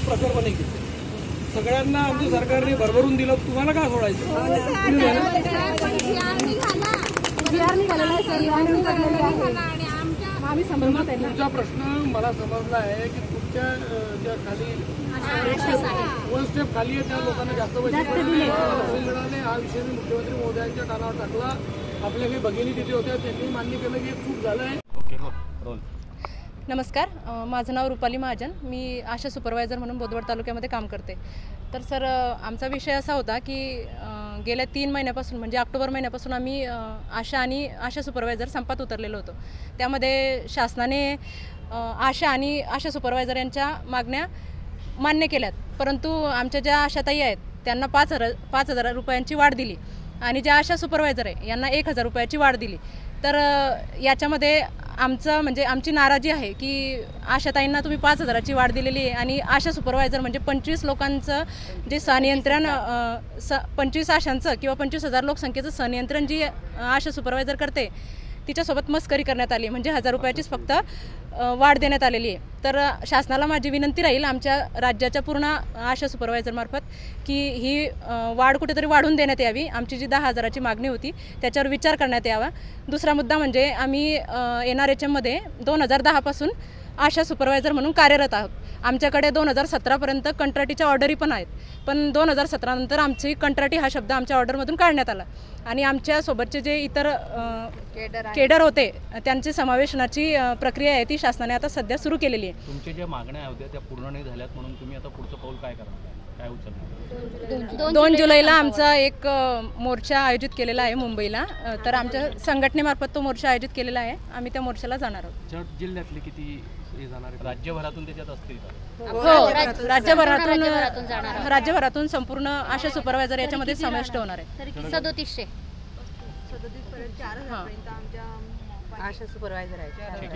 प्रकल्प नाही घेतले. सगळ्यांना आमच्या सरकारने भरभरून दिलं, तुम्हाला का सोडायचं? तुमचा प्रश्न मला समजला आहे की तुमच्या ज्या खाली वन स्टेप खाली आहे त्या लोकांना जास्त पैसे मिळाले. हा विषय मी मुख्यमंत्री महोदयांच्या कानावर टाकला. आपल्या काही भगिनी तिथे होत्या, त्यांनी मान्य केलं की खूप झालं आहे. नमस्कार, माझं नाव रुपाली महाजन. मी आशा सुपरवायझर म्हणून बोदवड तालुक्यामध्ये काम करते. तर सर, आमचा विषय असा होता की गेल्या 3 महिन्यापासून म्हणजे ऑक्टोबर महिन्यापासून आम्ही आशा आणि आशा सुपरवायझर संपात उतरलेलो होतो. त्यामध्ये शासनाने आशा आणि आशा सुपरवायझर यांच्या मागण्या मान्य केल्यात, परंतु आमच्या ज्या आशाताई आहेत त्यांना 5,000 रुपयांची वाढ दिली आणि ज्या आशा सुपरवायझर आहे यांना 1,000 रुपयाची वाढ दिली. तर याच्यामध्ये आमची नाराजी आहे की आशाताईंना तुम्ही 5,000ची वाढ दिलेली आहे आणि आशा सुपरवायझर म्हणजे 25 लोकांचं जे संनियंत्रण 25 आशांचं किंवा 25,000 लोकसंख्येचं संनियंत्रण जी आशा सुपरवायझर करते तिच्यासोबत मस्करी करण्यात आली. म्हणजे 1,000 रुपयाचीच फक्त वाढ देण्यात आलेली आहे. तर शासनाला माझी विनंती राहील आमच्या राज्याच्या पूर्ण आशा सुपरवायझरमार्फत की ही वाढ कुठेतरी वाढून देण्यात यावी. आमची जी 10,000ची मागणी होती त्याच्यावर विचार करण्यात यावा. दुसरा मुद्दा म्हणजे आम्ही NRHMमध्ये 2010पासून आशा सुपरवायझर म्हणून कार्यरत आहोत. आमच्याकडे 2017पर्यंत कंत्राटीच्या ऑर्डरी पण आहेत, पण 2017 नंतर आमची कंत्राटी हा शब्द आमच्या ऑर्डरमधून काढण्यात आला आणि आमच्यासोबतचे जे इतर केडर होते त्यांची समावेशनाची प्रक्रिया आहे ती शासनाने आता सध्या सुरू केलेली आहे. तुमच्या ज्या मागण्या होत्या त्या पूर्ण नाही झाल्यात, म्हणून तुम्ही आता पुढचं पाऊल काय करणार, काय उचलणार? 2 जुलैला आमचा एक मोर्चा आयोजित केलेला आहे मुंबईला. तर आमच्या संघटनेमार्फत तो मोर्चा आयोजित केलेला आहे. आम्ही त्या मोर्चाला जाणार आहोत. जत जिल्ह्यातले किती जाणार आहे? राज्यभरातून त्याच्यात असतील का? हो, राज्यभरातून संपूर्ण आशा सुपरवायझर याच्यामध्ये समाविष्ट होणार आहे. 3700 आशा सुपरवायझर आहे.